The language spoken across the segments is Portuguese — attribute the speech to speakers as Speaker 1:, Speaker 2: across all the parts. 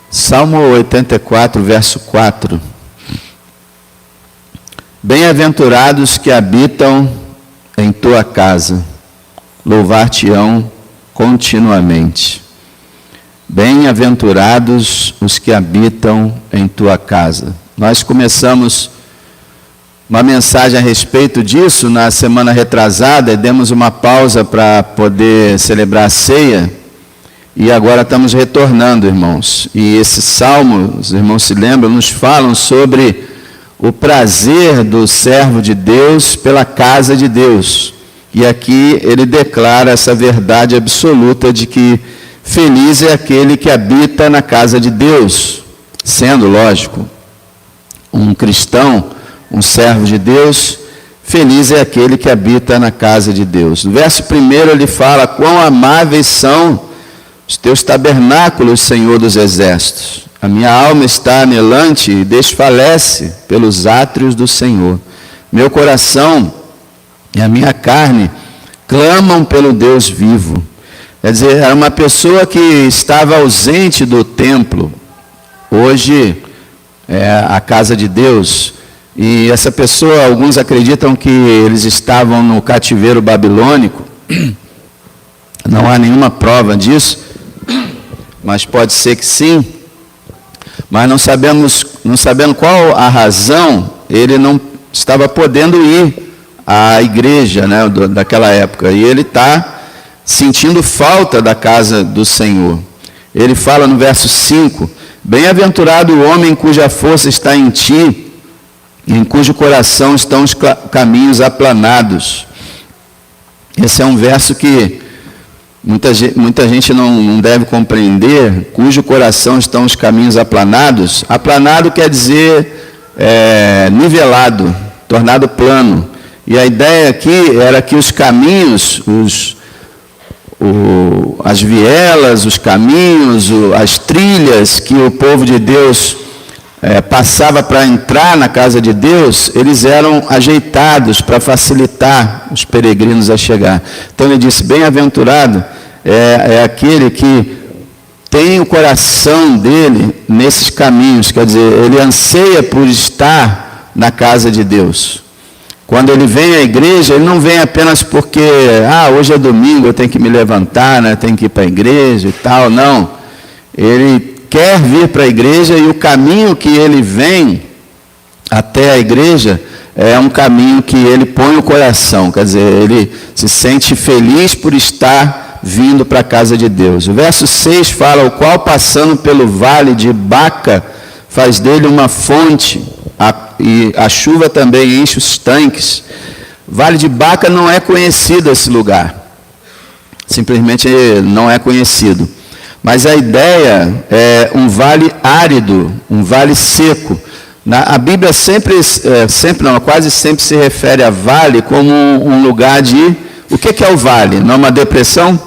Speaker 1: Salmo 84, verso 4. Bem-aventurados que habitam em tua casa, louvar-te-ão continuamente. Bem-aventurados os que habitam em tua casa. Nós começamos uma mensagem a respeito disso na semana retrasada, e demos uma pausa para poder celebrar a ceia, e agora estamos retornando, irmãos. E esse salmo, os irmãos se lembram, nos falam sobre o prazer do servo de Deus pela casa de Deus. E aqui ele declara essa verdade absoluta de que feliz é aquele que habita na casa de Deus, sendo, lógico, um cristão, um servo de Deus, feliz é aquele que habita na casa de Deus. No verso 1 ele fala: quão amáveis são os teus tabernáculos, Senhor dos exércitos. A minha alma está anelante e desfalece pelos átrios do Senhor. Meu coração e a minha carne clamam pelo Deus vivo. Quer dizer, era uma pessoa que estava ausente do templo. Hoje é a casa de Deus. E essa pessoa, alguns acreditam que eles estavam no cativeiro babilônico. Não há nenhuma prova disso, mas pode ser que sim. Mas não sabendo qual a razão, ele não estava podendo ir à igreja, né, daquela época. E ele está sentindo falta da casa do Senhor. Ele fala no verso 5: bem-aventurado o homem cuja força está em ti, em cujo coração estão os caminhos aplanados. Esse é um verso que muita gente não deve compreender. Cujo coração estão os caminhos aplanados. Aplanado quer dizer nivelado, tornado plano. E a ideia aqui era que os caminhos, as vielas, os caminhos, as trilhas que o povo de Deus passava para entrar na casa de Deus, eles eram ajeitados para facilitar os peregrinos a chegar. Então ele disse: bem-aventurado é aquele que tem o coração dele nesses caminhos, quer dizer, ele anseia por estar na casa de Deus. Quando ele vem à igreja, ele não vem apenas porque, hoje é domingo, eu tenho que me levantar, né, tenho que ir para a igreja e tal, não. Ele quer vir para a igreja, e o caminho que ele vem até a igreja é um caminho que ele põe o coração, quer dizer, ele se sente feliz por estar vindo para a casa de Deus. O verso 6 fala: o qual passando pelo vale de Baca faz dele uma fonte, e a chuva também enche os tanques. Vale de Baca não é conhecido esse lugar, simplesmente não é conhecido. Mas a ideia é um vale árido, um vale seco. A Bíblia quase sempre se refere a vale como um lugar de... O que é o vale? Não é uma depressão?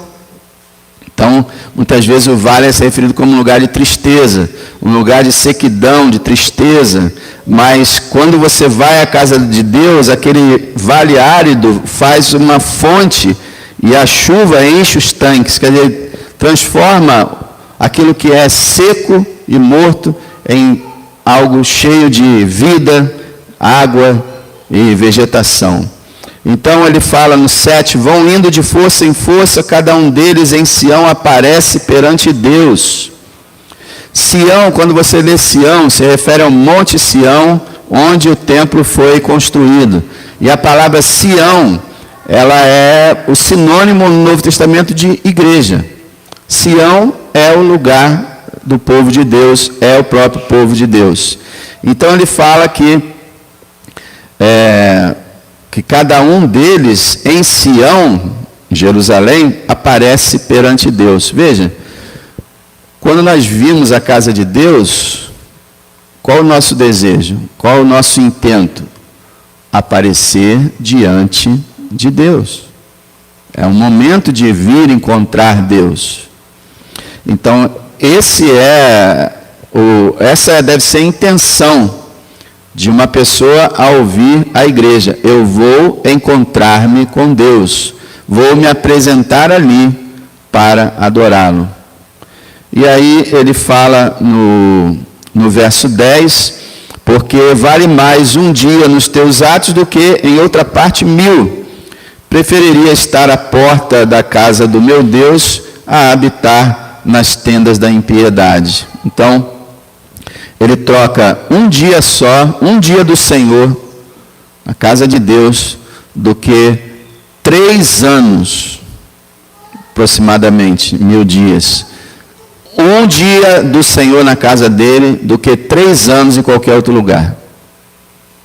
Speaker 1: Então, muitas vezes o vale é referido como um lugar de tristeza, um lugar de sequidão, de tristeza. Mas quando você vai à casa de Deus, aquele vale árido faz uma fonte, e a chuva enche os tanques, quer dizer, transforma aquilo que é seco e morto em algo cheio de vida, água e vegetação. Então ele fala no 7, vão indo de força em força, cada um deles em Sião aparece perante Deus. Sião, quando você lê Sião, se refere ao Monte Sião, onde o templo foi construído. E a palavra Sião, ela é o sinônimo no Novo Testamento de igreja. Sião é o lugar do povo de Deus, é o próprio povo de Deus. Então ele fala que cada um deles em Sião, Jerusalém, aparece perante Deus. Veja, quando nós vimos a casa de Deus, qual o nosso desejo? Qual o nosso intento? Aparecer diante de Deus. É um momento de vir encontrar Deus. Então, essa deve ser a intenção de uma pessoa ao vir à igreja. Eu vou encontrar-me com Deus, vou me apresentar ali para adorá-lo. E aí ele fala no verso 10, porque vale mais um dia nos teus atos do que em outra parte 1000. Preferiria estar à porta da casa do meu Deus a habitar nas tendas da impiedade. Então, ele troca um dia só, um dia do Senhor, na casa de Deus, do que 3 anos, aproximadamente 1000 dias. Um dia do Senhor na casa dele, do que 3 anos em qualquer outro lugar.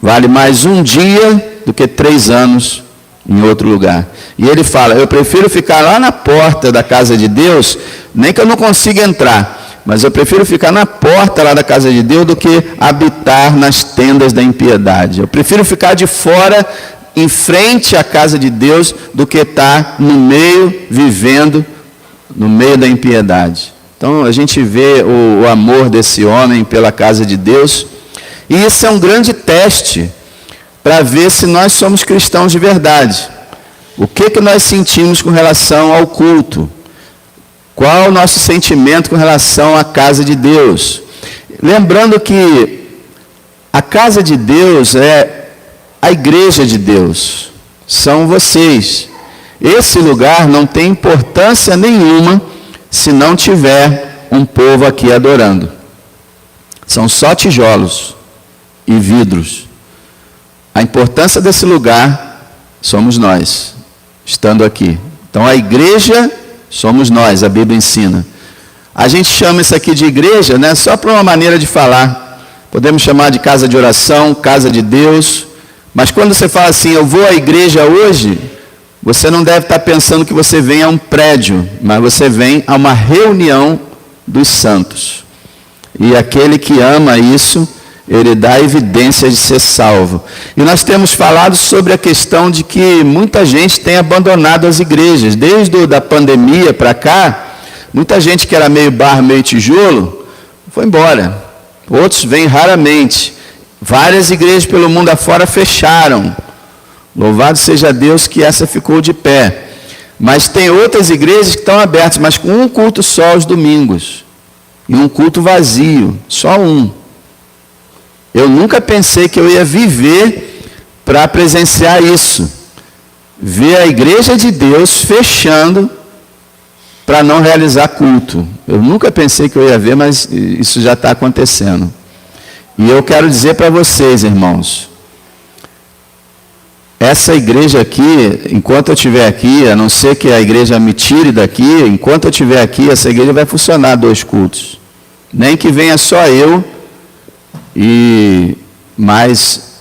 Speaker 1: Vale mais um dia do que 3 anos em outro lugar. E ele fala, eu prefiro ficar lá na porta da casa de Deus, nem que eu não consiga entrar, mas eu prefiro ficar na porta lá da casa de Deus do que habitar nas tendas da impiedade. Eu prefiro ficar de fora, em frente à casa de Deus, do que estar no meio, vivendo no meio da impiedade. Então a gente vê o amor desse homem pela casa de Deus, e isso é um grande teste para ver se nós somos cristãos de verdade. O que nós sentimos com relação ao culto? Qual o nosso sentimento com relação à casa de Deus? Lembrando que a casa de Deus é a igreja de Deus, são vocês. Esse lugar não tem importância nenhuma se não tiver um povo aqui adorando. São só tijolos e vidros. A importância desse lugar somos nós, estando aqui. Então a igreja somos nós, a Bíblia ensina. A gente chama isso aqui de igreja, né, só para uma maneira de falar. Podemos chamar de casa de oração, casa de Deus. Mas quando você fala assim, eu vou à igreja hoje, você não deve estar pensando que você vem a um prédio, mas você vem a uma reunião dos santos. E aquele que ama isso, ele dá evidência de ser salvo. E nós temos falado sobre a questão de que muita gente tem abandonado as igrejas. Desde a pandemia para cá, muita gente que era meio barro, meio tijolo, foi embora. Outros vêm raramente. Várias igrejas pelo mundo afora fecharam. Louvado seja Deus que essa ficou de pé. Mas tem outras igrejas que estão abertas, mas com um culto só aos domingos. E um culto vazio, só um. Eu nunca pensei que eu ia viver para presenciar isso. Ver a igreja de Deus fechando para não realizar culto. Eu nunca pensei que eu ia ver, mas isso já está acontecendo. E eu quero dizer para vocês, irmãos, essa igreja aqui, enquanto eu estiver aqui, a não ser que a igreja me tire daqui, enquanto eu estiver aqui, essa igreja vai funcionar 2 cultos. Nem que venha só eu e mais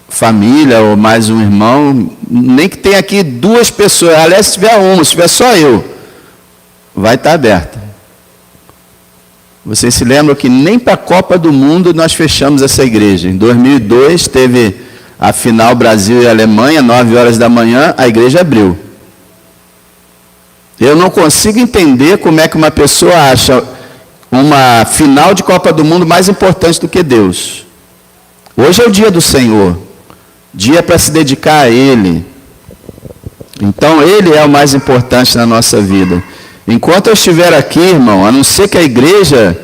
Speaker 1: família ou mais um irmão, nem que tenha aqui 2 pessoas, aliás, se tiver uma, se tiver só eu, vai estar aberta. Vocês se lembram que nem para a Copa do Mundo nós fechamos essa igreja. Em 2002 teve a final Brasil e Alemanha, 9 horas da manhã, a igreja abriu. Eu não consigo entender como é que uma pessoa acha uma final de Copa do Mundo mais importante do que Deus. Hoje é o dia do Senhor, dia para se dedicar a Ele. Então Ele é o mais importante na nossa vida. Enquanto eu estiver aqui, irmão, a não ser que a igreja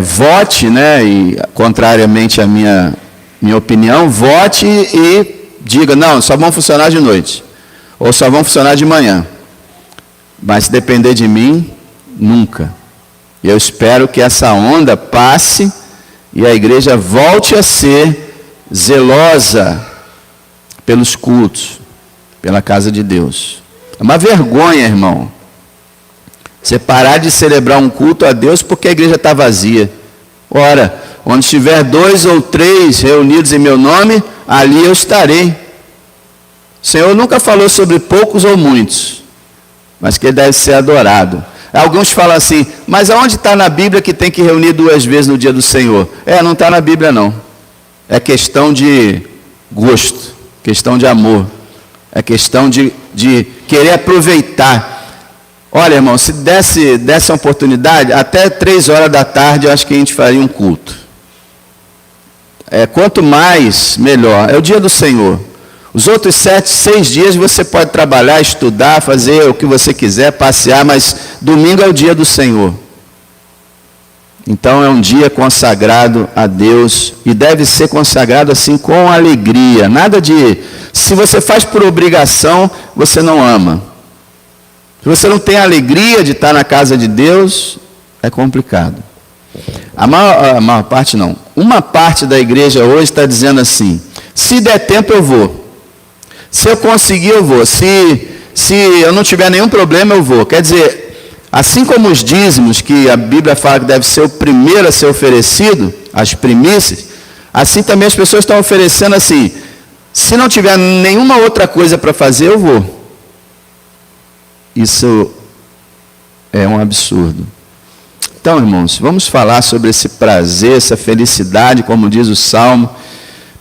Speaker 1: vote, né, e contrariamente à minha opinião, vote e diga, não, só vão funcionar de noite, ou só vão funcionar de manhã. Mas se depender de mim, nunca. E eu espero que essa onda passe e a igreja volte a ser zelosa pelos cultos, pela casa de Deus. É uma vergonha, irmão, você parar de celebrar um culto a Deus porque a igreja está vazia. Ora, onde estiver 2 ou 3 reunidos em meu nome, ali eu estarei. O Senhor nunca falou sobre poucos ou muitos, mas que ele deve ser adorado. Alguns falam assim, mas aonde está na Bíblia que tem que reunir 2 vezes no dia do Senhor? Não está na Bíblia não. É questão de gosto, questão de amor, é questão de querer aproveitar. Olha, irmão, se desse a oportunidade, até 3 horas da tarde, eu acho que a gente faria um culto. Quanto mais, melhor. É o dia do Senhor. Os outros 6 dias você pode trabalhar, estudar, fazer o que você quiser, passear, mas domingo é o dia do Senhor. Então é um dia consagrado a Deus e deve ser consagrado assim com alegria. Nada de, se você faz por obrigação, você não ama. Se você não tem alegria de estar na casa de Deus, é complicado. A maior parte não. Uma parte da igreja hoje está dizendo assim, se der tempo eu vou. Se eu conseguir eu vou. Se eu não tiver nenhum problema eu vou. Quer dizer, assim como os dízimos, que a Bíblia fala que deve ser o primeiro a ser oferecido, as primícias, assim também as pessoas estão oferecendo assim, se não tiver nenhuma outra coisa para fazer, eu vou. Isso é um absurdo. Então, irmãos, vamos falar sobre esse prazer, essa felicidade, como diz o Salmo.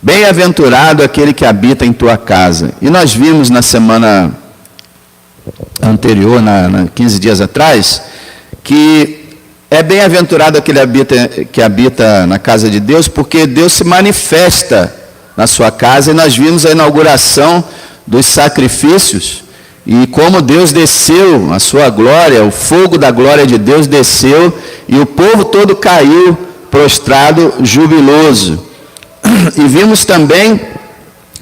Speaker 1: Bem-aventurado aquele que habita em tua casa. E nós vimos na semana anterior, 15 dias atrás, que é bem-aventurado aquele que habita na casa de Deus, porque Deus se manifesta na sua casa, e nós vimos a inauguração dos sacrifícios, e como Deus desceu, a sua glória, o fogo da glória de Deus desceu, e o povo todo caiu prostrado, jubiloso. E vimos também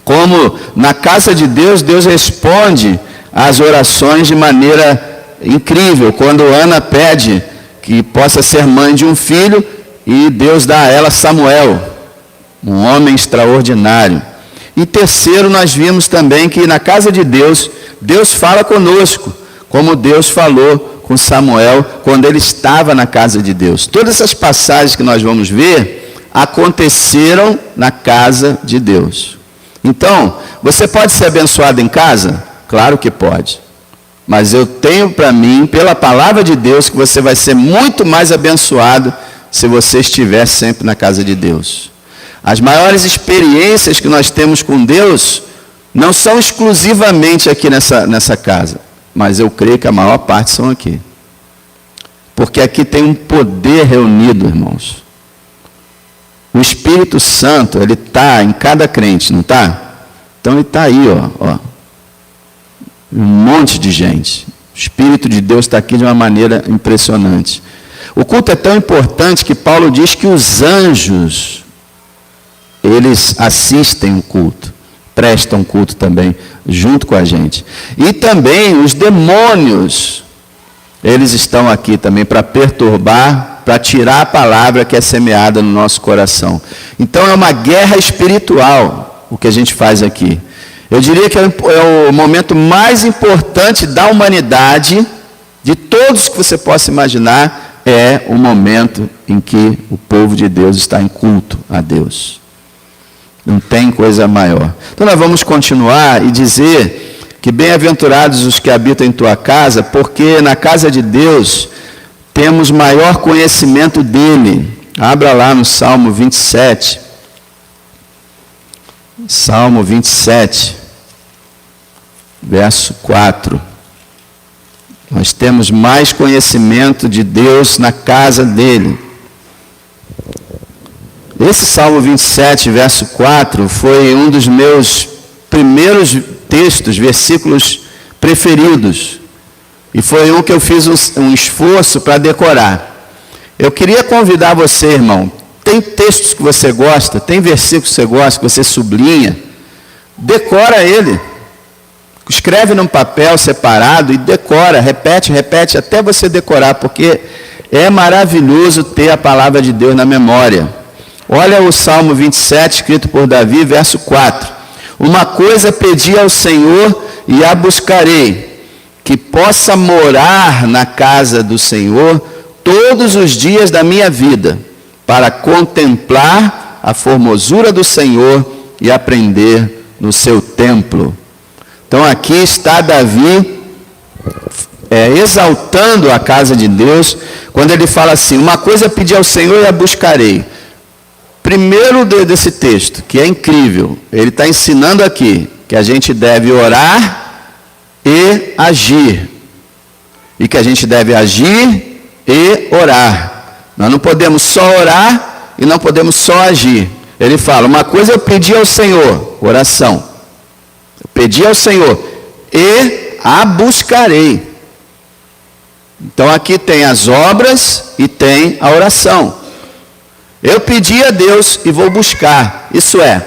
Speaker 1: como na casa de Deus, Deus responde as orações de maneira incrível, quando Ana pede que possa ser mãe de um filho, e Deus dá a ela Samuel, um homem extraordinário. E terceiro, nós vimos também que na casa de Deus, Deus fala conosco, como Deus falou com Samuel quando ele estava na casa de Deus. Todas essas passagens que nós vamos ver aconteceram na casa de Deus. Então, você pode ser abençoado em casa? Claro que pode. Mas eu tenho para mim, pela palavra de Deus, que você vai ser muito mais abençoado se você estiver sempre na casa de Deus. As maiores experiências que nós temos com Deus não são exclusivamente aqui nessa casa, mas eu creio que a maior parte são aqui. Porque aqui tem um poder reunido, irmãos. O Espírito Santo, ele está em cada crente, não está? Então ele está aí, ó. Um monte de gente. O Espírito de Deus está aqui de uma maneira impressionante. O culto é tão importante que Paulo diz que os anjos, eles assistem o culto, prestam culto também, junto com a gente. E também os demônios, eles estão aqui também para perturbar, para tirar a palavra que é semeada no nosso coração. Então é uma guerra espiritual o que a gente faz aqui. Eu diria que é o momento mais importante da humanidade, de todos que você possa imaginar, é o momento em que o povo de Deus está em culto a Deus. Não tem coisa maior. Então nós vamos continuar e dizer que bem-aventurados os que habitam em tua casa, porque na casa de Deus temos maior conhecimento dele. Abra lá no Salmo 27. Salmo 27, verso 4. Nós temos mais conhecimento de Deus na casa dele. Esse Salmo 27, verso 4, foi um dos meus primeiros textos, versículos preferidos. E foi um que eu fiz um esforço para decorar. Eu queria convidar você, irmão, tem textos que você gosta, tem versículos que você gosta, que você sublinha, decora ele. Escreve num papel separado e decora, repete, até você decorar, porque é maravilhoso ter a palavra de Deus na memória. Olha o Salmo 27, escrito por Davi, verso 4. Uma coisa pedi ao Senhor e a buscarei, que possa morar na casa do Senhor todos os dias da minha vida, para contemplar a formosura do Senhor e aprender no seu templo. Então aqui está Davi exaltando a casa de Deus, quando ele fala assim, uma coisa pedi ao Senhor e a buscarei. Primeiro desse texto, que é incrível, ele está ensinando aqui, que a gente deve orar e agir. E que a gente deve agir e orar. Nós não podemos só orar e não podemos só agir. Ele fala, uma coisa eu pedi ao Senhor, oração. Eu pedi ao Senhor e a buscarei. Então aqui tem as obras e tem a oração. Eu pedi a Deus e vou buscar. Isso é,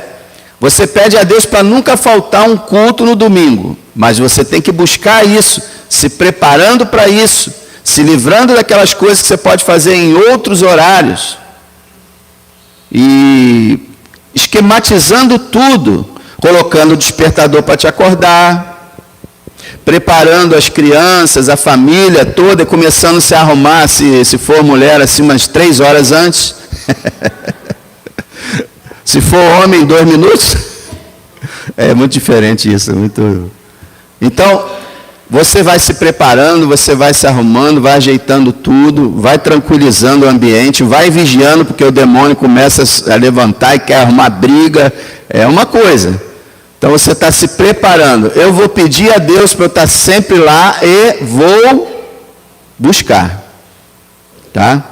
Speaker 1: você pede a Deus para nunca faltar um culto no domingo, mas você tem que buscar isso, se preparando para isso, se livrando daquelas coisas que você pode fazer em outros horários e esquematizando tudo, colocando o despertador para te acordar, preparando as crianças, a família toda, começando a se arrumar, se for mulher, assim, umas 3 horas antes. Se for homem, 2 minutos. É muito diferente isso. Muito... Então, você vai se preparando, você vai se arrumando, vai ajeitando tudo, vai tranquilizando o ambiente, vai vigiando, porque o demônio começa a levantar e quer arrumar briga. É uma coisa. Então você está se preparando. Eu vou pedir a Deus para eu estar sempre lá e vou buscar. Tá?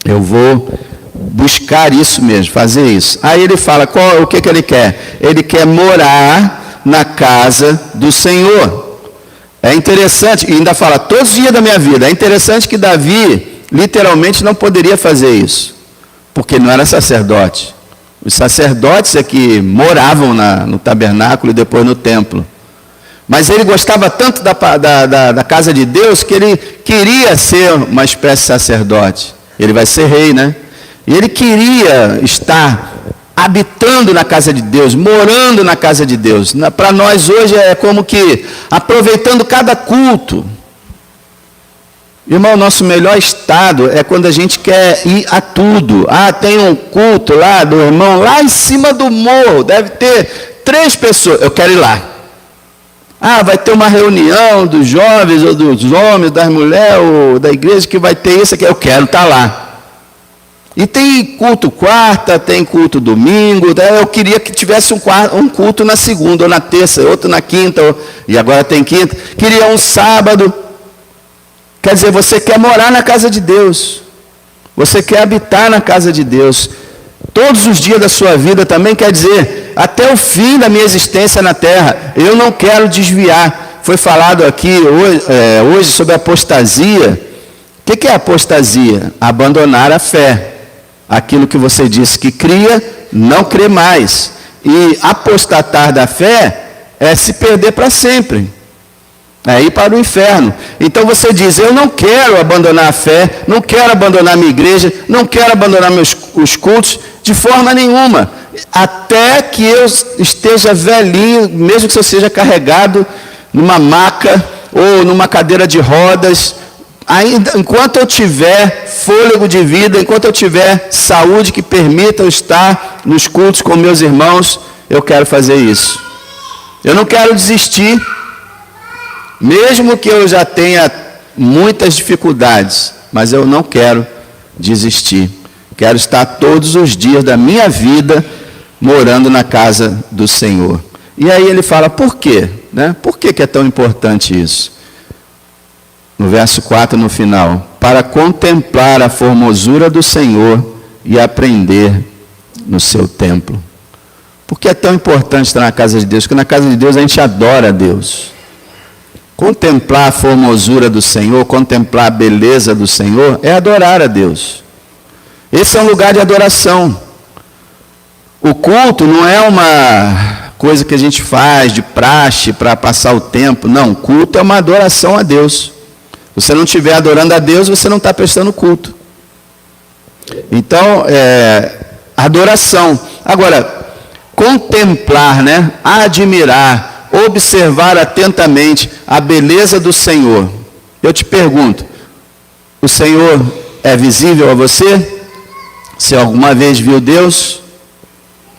Speaker 1: Eu vou buscar isso mesmo, fazer isso. Aí ele fala, o que ele quer? Ele quer morar na casa do Senhor. É interessante, e ainda fala, todos os dias da minha vida. É interessante que Davi, literalmente, não poderia fazer isso. Porque não era sacerdote. Os sacerdotes é que moravam no tabernáculo e depois no templo. Mas ele gostava tanto da casa de Deus que ele queria ser uma espécie de sacerdote. Ele vai ser rei, né? E ele queria estar habitando na casa de Deus, morando na casa de Deus. Para nós hoje é como que aproveitando cada culto. Irmão, nosso melhor estado é quando a gente quer ir a tudo. Ah, tem um culto lá do irmão, lá em cima do morro, deve ter 3 pessoas, eu quero ir lá. Ah, vai ter uma reunião dos jovens, ou dos homens, das mulheres, ou da igreja, que vai ter isso aqui, eu quero estar lá. E tem culto quarta, tem culto domingo, eu queria que tivesse um culto na segunda, ou na terça, outro na quinta, e agora tem quinta. Queria um sábado. Quer dizer, você quer morar na casa de Deus. Você quer habitar na casa de Deus. Todos os dias da sua vida também, quer dizer, até o fim da minha existência na terra. Eu não quero desviar. Foi falado aqui hoje sobre apostasia. O que é apostasia? Abandonar a fé. Aquilo que você disse que cria, não crê mais. E apostatar da fé é se perder para sempre. É ir para o inferno. Então você diz, eu não quero abandonar a fé, não quero abandonar minha igreja, não quero abandonar os cultos, de forma nenhuma. Até que eu esteja velhinho, mesmo que eu seja carregado numa maca ou numa cadeira de rodas, ainda, enquanto eu tiver fôlego de vida, enquanto eu tiver saúde que permita eu estar nos cultos com meus irmãos, eu quero fazer isso. Eu não quero desistir. Mesmo que eu já tenha muitas dificuldades, mas eu não quero desistir. Quero estar todos os dias da minha vida morando na casa do Senhor. E aí ele fala, por quê? Né? Por que é tão importante isso? No verso 4, no final. Para contemplar a formosura do Senhor e aprender no seu templo. Por que é tão importante estar na casa de Deus? Porque na casa de Deus a gente adora a Deus. Contemplar a formosura do Senhor, contemplar a beleza do Senhor, é adorar a Deus. Esse é um lugar de adoração. O culto não é uma coisa que a gente faz de praxe para passar o tempo. Não, culto é uma adoração a Deus. Se você não estiver adorando a Deus, você não está prestando culto. Então, adoração. Agora, contemplar, né? Admirar, observar atentamente a beleza do Senhor. Eu te pergunto, o Senhor é visível a você? Se alguma vez viu Deus?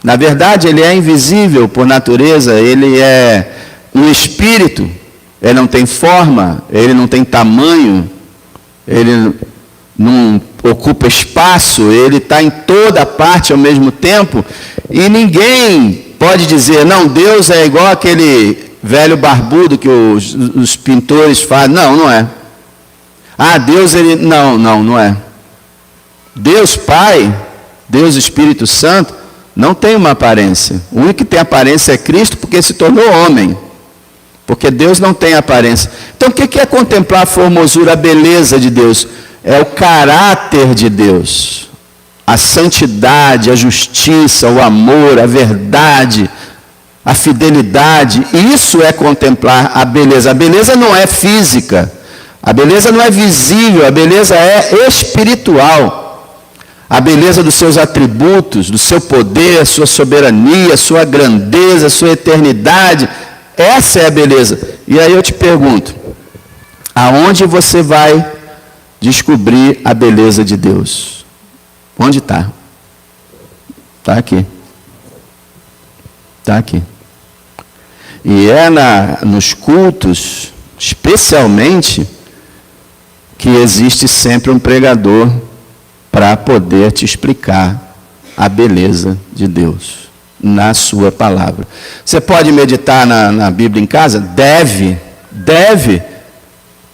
Speaker 1: Na verdade, Ele é invisível por natureza, Ele é um espírito, Ele não tem forma, Ele não tem tamanho, Ele não ocupa espaço, Ele está em toda parte ao mesmo tempo, e ninguém pode dizer, não, Deus é igual aquele velho barbudo que os pintores fazem. Não, não é. Ah, Deus, Ele... Não é. Deus Pai, Deus Espírito Santo, não tem uma aparência. O único que tem aparência é Cristo, porque se tornou homem. porque Deus não tem aparência. Então o que é contemplar a formosura, a beleza de Deus? É o caráter de Deus, a santidade, a justiça, o amor, a verdade, a fidelidade. Isso é contemplar a beleza. A beleza não é física, a beleza não é visível, a beleza é espiritual. A beleza dos seus atributos, do seu poder, sua soberania, sua grandeza, sua eternidade. Essa é a beleza. E aí eu te pergunto, aonde você vai descobrir a beleza de Deus? Onde está? Está aqui. Está aqui. E é nos cultos, especialmente, que existe sempre um pregador para poder te explicar a beleza de Deus na sua palavra. Você pode meditar na Bíblia em casa? Deve,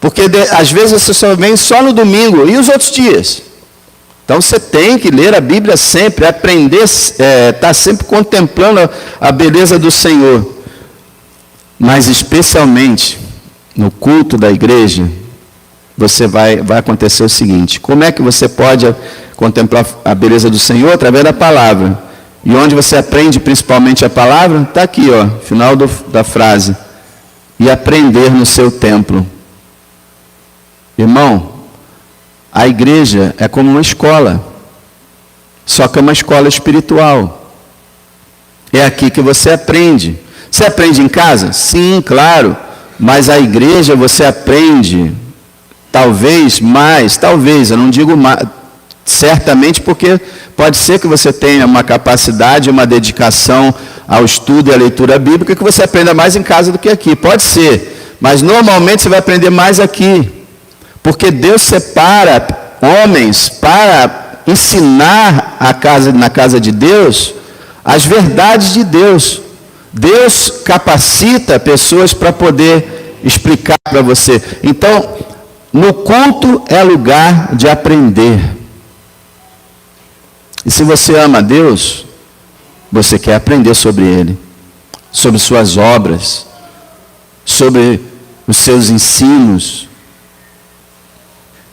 Speaker 1: porque às vezes você só vem só no domingo e os outros dias. Então você tem que ler a Bíblia sempre, aprender, estar sempre contemplando a beleza do Senhor. Mas especialmente no culto da igreja, vai acontecer o seguinte: como é que você pode contemplar a beleza do Senhor? Através da palavra. E onde você aprende principalmente a palavra? Está aqui, final da frase. E aprender no seu templo. Irmão, a igreja é como uma escola, só que é uma escola espiritual. É aqui que você aprende. Você aprende em casa? Sim, claro. Mas a igreja você aprende, talvez mais, eu não digo mais, certamente, porque pode ser que você tenha uma capacidade, uma dedicação ao estudo e à leitura bíblica, que você aprenda mais em casa do que aqui. Pode ser. Mas normalmente você vai aprender mais aqui. Porque Deus separa homens para ensinar na casa de Deus as verdades de Deus. Deus capacita pessoas para poder explicar para você. Então, no culto é lugar de aprender. E se você ama a Deus, você quer aprender sobre Ele, sobre suas obras, sobre os seus ensinos.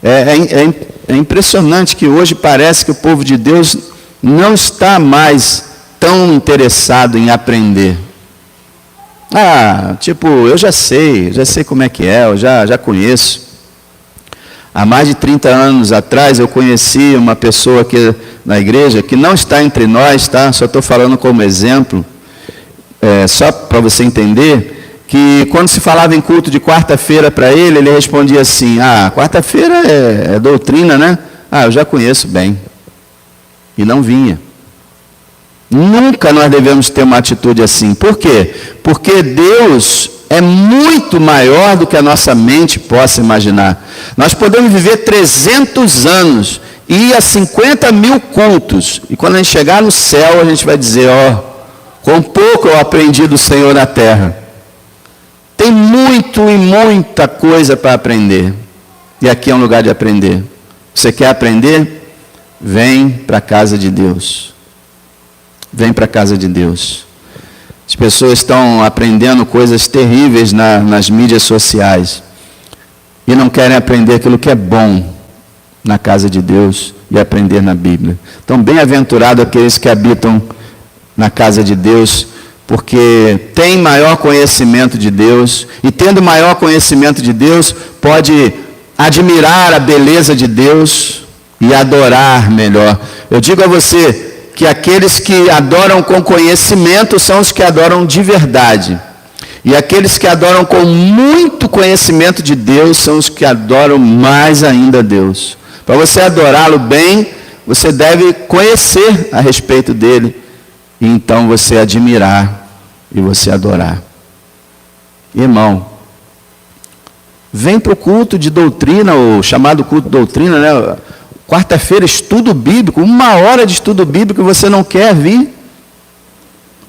Speaker 1: É impressionante que hoje parece que o povo de Deus não está mais tão interessado em aprender. Eu já sei como é que é, eu já conheço. Há mais de 30 anos atrás eu conheci uma pessoa aqui na igreja, que não está entre nós, tá? Só estou falando como exemplo, só para você entender, que quando se falava em culto de quarta-feira para ele respondia assim: quarta-feira é doutrina, né? Eu já conheço bem. E não vinha. Nunca nós devemos ter uma atitude assim. Por quê? Porque Deus é muito maior do que a nossa mente possa imaginar. Nós podemos viver 300 anos e ir a 50 mil cultos. E quando a gente chegar no céu, a gente vai dizer: com pouco eu aprendi do Senhor na terra. Tem muito e muita coisa para aprender. E aqui é um lugar de aprender. Você quer aprender? Vem para a casa de Deus. Vem para a casa de Deus. As pessoas estão aprendendo coisas terríveis nas mídias sociais. E não querem aprender aquilo que é bom na casa de Deus e aprender na Bíblia. Então, bem-aventurado aqueles que habitam na casa de Deus, porque tem maior conhecimento de Deus, e tendo maior conhecimento de Deus, pode admirar a beleza de Deus e adorar melhor. Eu digo a você que aqueles que adoram com conhecimento são os que adoram de verdade. E aqueles que adoram com muito conhecimento de Deus são os que adoram mais ainda a Deus. Para você adorá-lo bem, você deve conhecer a respeito dele. E então você admirar e você adorar. Irmão, vem para o culto de doutrina, o chamado culto de doutrina, né? Quarta-feira, estudo bíblico, 1 hora de estudo bíblico, você não quer vir?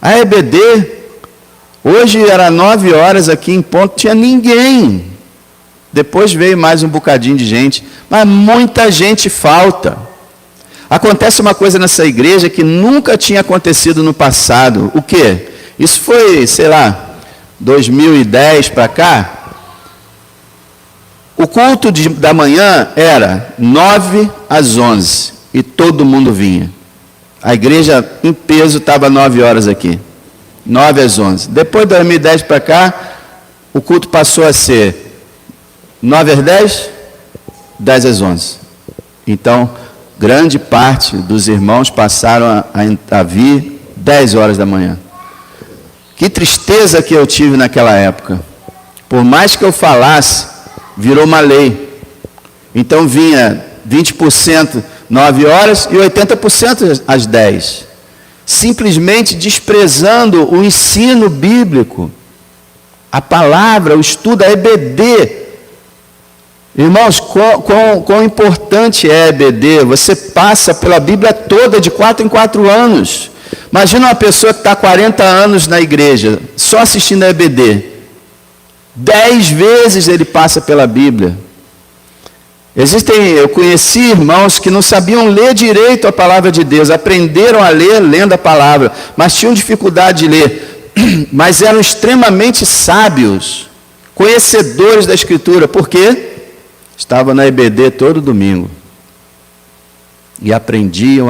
Speaker 1: A EBD, hoje era 9 horas aqui em ponto, tinha ninguém. Depois veio mais um bocadinho de gente, mas muita gente falta. Acontece uma coisa nessa igreja que nunca tinha acontecido no passado. O quê? Isso foi, 2010 para cá, o culto da manhã era 9 às 11 e todo mundo vinha. A igreja em peso estava 9 horas aqui, 9 às 11. Depois de 2010 para cá, o culto passou a ser 9 às 10, 10 às 11. Então, grande parte dos irmãos passaram a vir 10 horas da manhã. Que tristeza que eu tive naquela época. Por mais que eu falasse, virou uma lei. Então vinha 20% 9 horas e 80% às 10. Simplesmente desprezando o ensino bíblico, a palavra, o estudo, a EBD. Irmãos, quão importante é a EBD? Você passa pela Bíblia toda de 4 em 4 anos. Imagina uma pessoa que está 40 anos na igreja, só assistindo a EBD. 10 vezes ele passa pela Bíblia. Eu conheci irmãos que não sabiam ler direito a palavra de Deus, aprenderam a ler lendo a palavra, mas tinham dificuldade de ler, mas eram extremamente sábios, conhecedores da Escritura. Por quê? Estavam na EBD todo domingo. E aprendiam,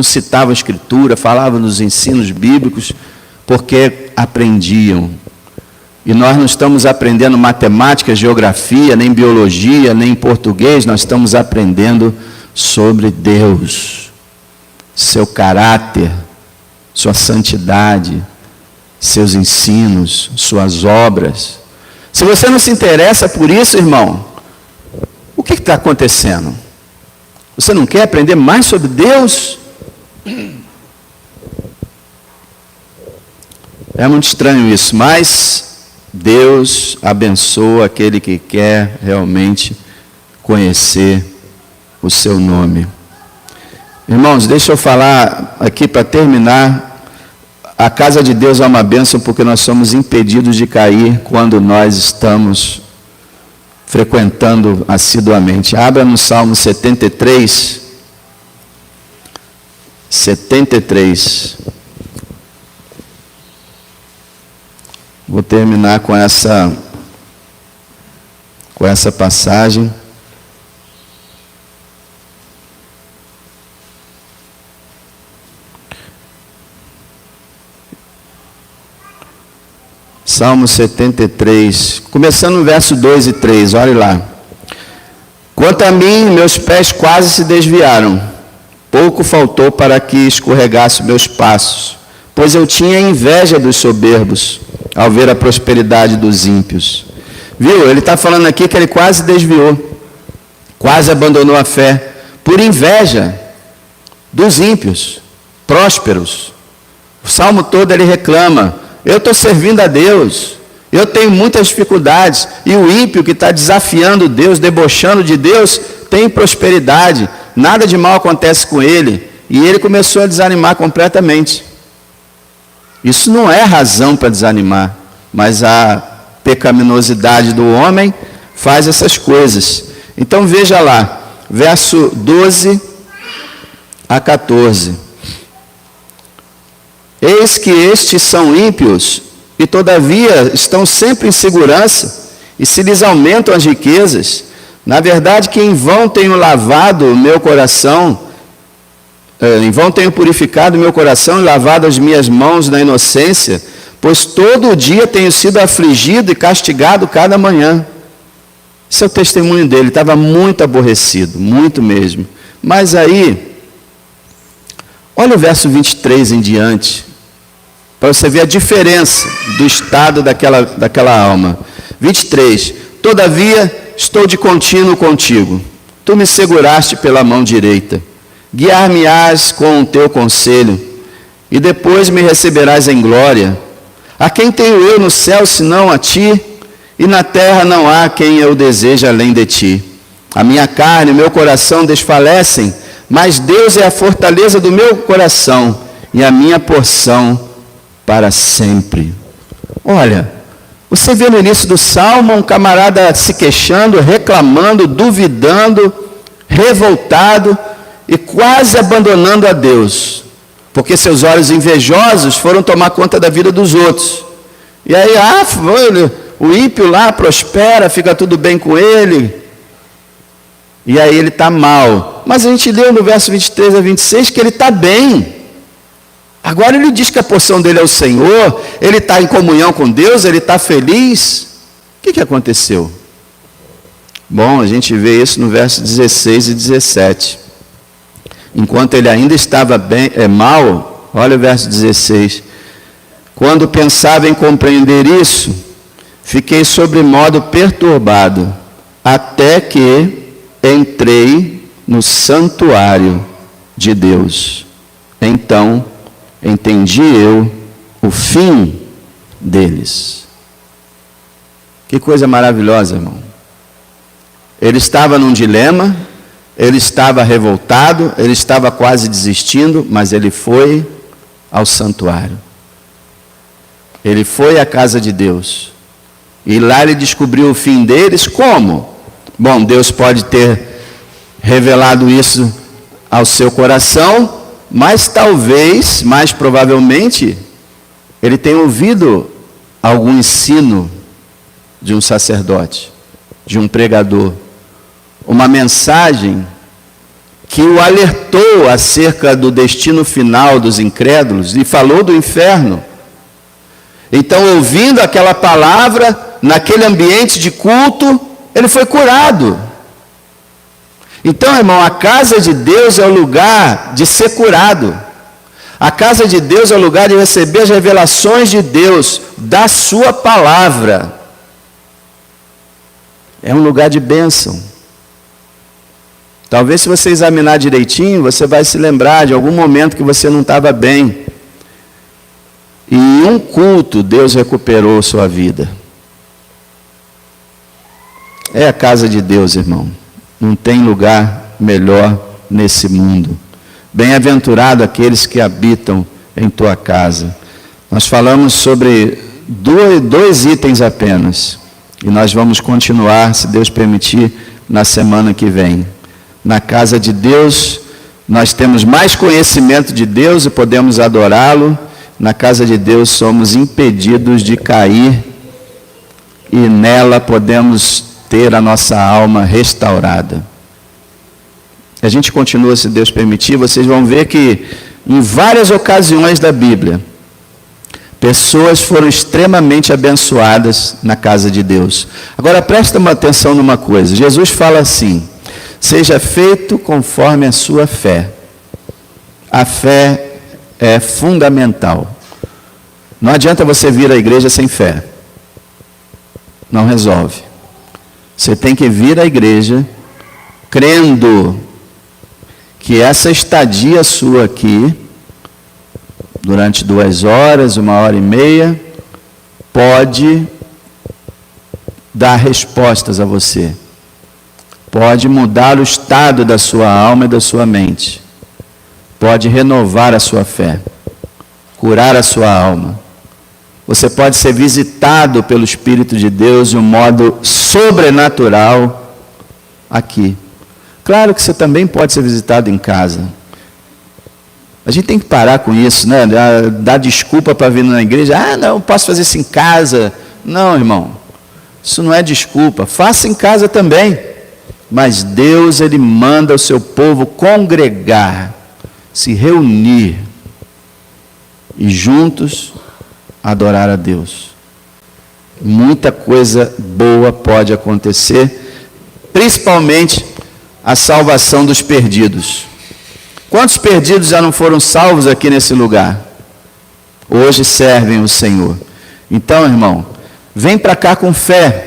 Speaker 1: citavam a Escritura, falavam dos ensinos bíblicos, porque aprendiam. E nós não estamos aprendendo matemática, geografia, nem biologia, nem português, nós estamos aprendendo sobre Deus, seu caráter, sua santidade, seus ensinos, suas obras. Se você não se interessa por isso, irmão, o que está acontecendo? Você não quer aprender mais sobre Deus? É muito estranho isso, mas Deus abençoa aquele que quer realmente conhecer o seu nome. Irmãos, deixa eu falar aqui para terminar. A casa de Deus é uma bênção porque nós somos impedidos de cair quando nós estamos frequentando assiduamente. Abra no Salmo 73. 73. Vou terminar com essa passagem. Salmo 73, começando no verso 2 e 3, olhe lá. Quanto a mim, meus pés quase se desviaram, pouco faltou para que escorregasse meus passos, pois eu tinha inveja dos soberbos, ao ver a prosperidade dos ímpios. Viu? Ele está falando aqui que ele quase desviou, quase abandonou a fé, por inveja dos ímpios, prósperos. O salmo todo ele reclama: eu estou servindo a Deus, eu tenho muitas dificuldades, e o ímpio que está desafiando Deus, debochando de Deus, tem prosperidade, nada de mal acontece com ele, e ele começou a desanimar completamente. Isso não é razão para desanimar, mas a pecaminosidade do homem faz essas coisas. Então veja lá, verso 12 a 14. Eis que estes são ímpios, e todavia estão sempre em segurança, e se lhes aumentam as riquezas. Na verdade que em vão tenho lavado o meu coração, em vão tenho purificado o meu coração e lavado as minhas mãos na inocência, pois todo dia tenho sido afligido e castigado cada manhã. Esse é o testemunho dele, estava muito aborrecido, muito mesmo. Mas aí, olha o verso 23 em diante, para você ver a diferença do estado daquela alma. 23, todavia estou de contínuo contigo, tu me seguraste pela mão direita, guiar-me-ás com o teu conselho, e depois me receberás em glória. A quem tenho eu no céu senão a ti? E na terra não há quem eu deseje além de ti. A minha carne e o meu coração desfalecem, mas Deus é a fortaleza do meu coração e a minha porção para sempre. Olha, você vê no início do Salmo um camarada se queixando, reclamando, duvidando, revoltado e quase abandonando a Deus, porque seus olhos invejosos foram tomar conta da vida dos outros. E aí, o ímpio lá prospera, fica tudo bem com ele. E aí ele está mal. Mas a gente leu no verso 23 a 26 que ele está bem. Agora ele diz que a porção dele é o Senhor, ele está em comunhão com Deus, ele está feliz. O que aconteceu? Bom, a gente vê isso no verso 16 e 17. Enquanto ele ainda estava mal, olha o verso 16. Quando pensava em compreender isso, fiquei sobremodo perturbado, até que entrei no santuário de Deus. Então, entendi eu o fim deles. Que coisa maravilhosa, irmão. Ele estava num dilema, ele estava revoltado, ele estava quase desistindo, mas ele foi ao santuário. Ele foi à casa de Deus. E lá ele descobriu o fim deles. Como? Bom, Deus pode ter revelado isso ao seu coração, mas talvez, mais provavelmente, ele tenha ouvido algum ensino de um sacerdote, de um pregador, uma mensagem que o alertou acerca do destino final dos incrédulos e falou do inferno. Então, ouvindo aquela palavra, naquele ambiente de culto, ele foi curado. Então, irmão, a casa de Deus é o lugar de ser curado. A casa de Deus é o lugar de receber as revelações de Deus, da sua palavra. É um lugar de bênção. Talvez se você examinar direitinho, você vai se lembrar de algum momento que você não estava bem. E em um culto, Deus recuperou sua vida. É a casa de Deus, irmão. Não tem lugar melhor nesse mundo. Bem-aventurado aqueles que habitam em tua casa. Nós falamos sobre dois itens apenas. E nós vamos continuar, se Deus permitir, na semana que vem. Na casa de Deus, nós temos mais conhecimento de Deus e podemos adorá-lo. Na casa de Deus somos impedidos de cair e nela podemos ter a nossa alma restaurada. A gente continua, se Deus permitir, vocês vão ver que em várias ocasiões da Bíblia, pessoas foram extremamente abençoadas na casa de Deus. Agora presta uma atenção numa coisa, Jesus fala assim: seja feito conforme a sua fé. A fé é fundamental. Não adianta você vir à igreja sem fé. Não resolve. Você tem que vir à igreja crendo que essa estadia sua aqui, durante 2 horas, 1h30, pode dar respostas a você. Pode mudar o estado da sua alma e da sua mente. Pode renovar a sua fé, curar a sua alma. Você pode ser visitado pelo Espírito de Deus de um modo sobrenatural aqui. Claro que você também pode ser visitado em casa. A gente tem que parar com isso, né? Dar desculpa para vir na igreja. Ah, não, posso fazer isso em casa. Não, irmão. Isso não é desculpa. Faça em casa também. Mas Deus, Ele manda o seu povo congregar, se reunir e juntos adorar a Deus. Muita coisa boa pode acontecer, principalmente a salvação dos perdidos. Quantos perdidos já não foram salvos aqui nesse lugar? Hoje servem o Senhor. Então, irmão, vem para cá com fé.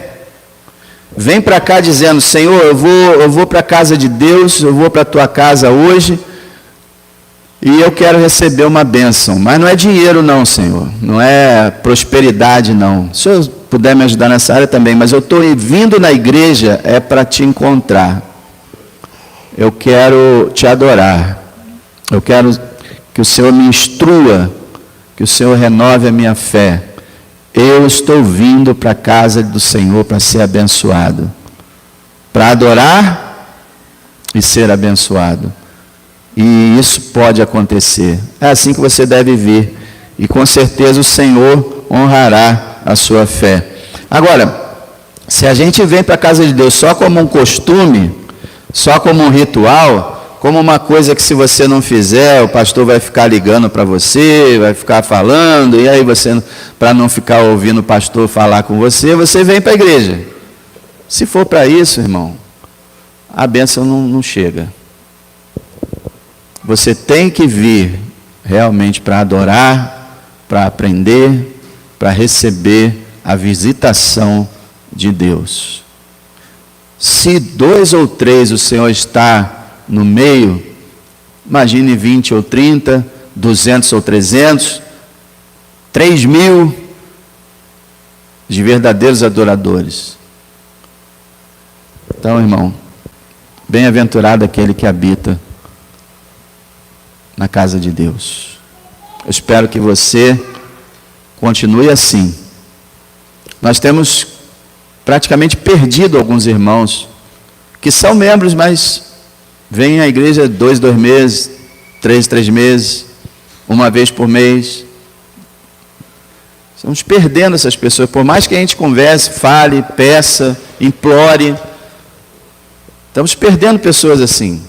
Speaker 1: Vem para cá dizendo: Senhor, eu vou para a casa de Deus, eu vou para a tua casa hoje, e eu quero receber uma bênção. Mas não é dinheiro não, Senhor, não é prosperidade não. Se o Senhor puder me ajudar nessa área também, mas eu estou vindo na igreja é para te encontrar. Eu quero te adorar. Eu quero que o Senhor me instrua, que o Senhor renove a minha fé. Eu estou vindo para a casa do Senhor para ser abençoado, para adorar e ser abençoado. E isso pode acontecer. É assim que você deve vir. E com certeza o Senhor honrará a sua fé. Agora, se a gente vem para a casa de Deus só como um costume, só como um ritual, como uma coisa que se você não fizer, o pastor vai ficar ligando para você, vai ficar falando, e aí você, para não ficar ouvindo o pastor falar com você, você vem para a igreja. Se for para isso, irmão, a bênção não chega. Você tem que vir realmente para adorar, para aprender, para receber a visitação de Deus. Se 2 ou 3 o Senhor está no meio, imagine 20 ou 30, 200 ou 300, 3.000 de verdadeiros adoradores. Então, irmão, bem-aventurado aquele que habita na casa de Deus. Eu espero que você continue assim. Nós temos praticamente perdido alguns irmãos que são membros, mas vêm à igreja 2 meses, 3 meses, uma vez por mês. Estamos perdendo essas pessoas. Por mais que a gente converse, fale, peça, implore, estamos perdendo pessoas assim.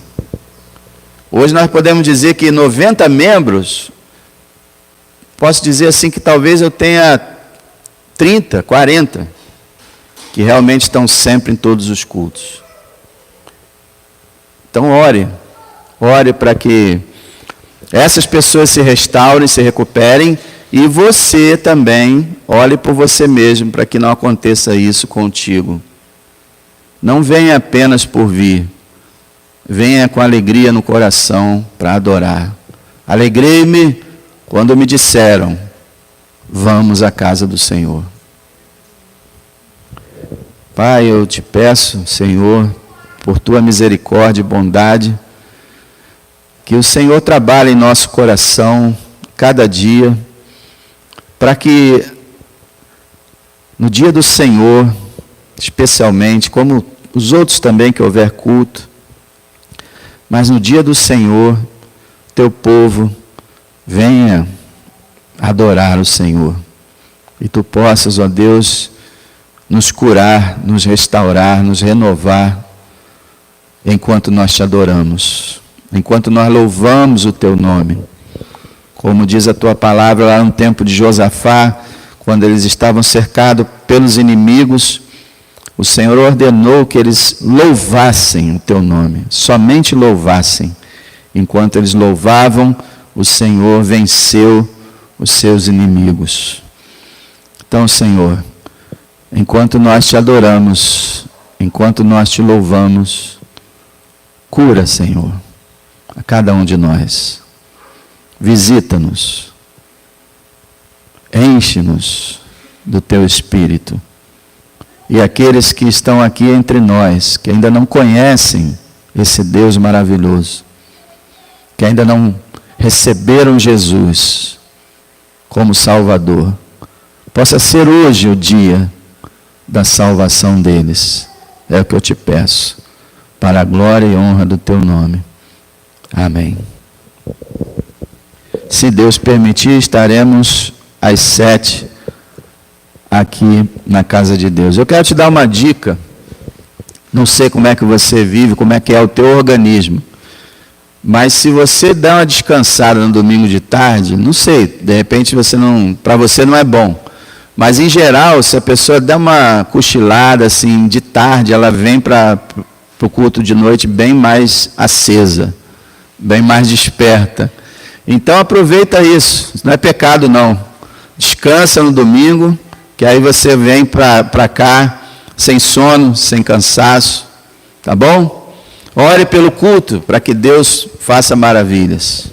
Speaker 1: Hoje nós podemos dizer que 90 membros, posso dizer assim que talvez eu tenha 30, 40, que realmente estão sempre em todos os cultos. Então ore para que essas pessoas se restaurem, se recuperem, e você também, ore por você mesmo, para que não aconteça isso contigo. Não venha apenas por vir, venha com alegria no coração para adorar. Alegrei-me quando me disseram, vamos à casa do Senhor. Pai, eu te peço, Senhor, por tua misericórdia e bondade, que o Senhor trabalhe em nosso coração cada dia, para que no dia do Senhor, especialmente, como os outros também que houver culto, mas no dia do Senhor, teu povo venha adorar o Senhor. E tu possas, ó Deus, nos curar, nos restaurar, nos renovar, enquanto nós te adoramos, enquanto nós louvamos o teu nome. Como diz a tua palavra lá no tempo de Josafá, quando eles estavam cercados pelos inimigos, o Senhor ordenou que eles louvassem o teu nome, somente louvassem. Enquanto eles louvavam, o Senhor venceu os seus inimigos. Então, Senhor, enquanto nós te adoramos, enquanto nós te louvamos, cura, Senhor, a cada um de nós. Visita-nos. Enche-nos do teu Espírito. E aqueles que estão aqui entre nós, que ainda não conhecem esse Deus maravilhoso, que ainda não receberam Jesus como Salvador, possa ser hoje o dia da salvação deles. É o que eu te peço, para a glória e honra do teu nome. Amém. Se Deus permitir, estaremos às 7 aqui na casa de Deus. Eu quero te dar uma dica. Não sei como é que você vive, como é que é o teu organismo. Mas se você der uma descansada no domingo de tarde, não sei, de repente para você não é bom. Mas em geral, se a pessoa der uma cochilada assim de tarde, ela vem para o culto de noite bem mais acesa, bem mais desperta. Então aproveita isso, não é pecado não. Descansa no domingo, que aí você vem para cá sem sono, sem cansaço, tá bom? Ore pelo culto, para que Deus faça maravilhas.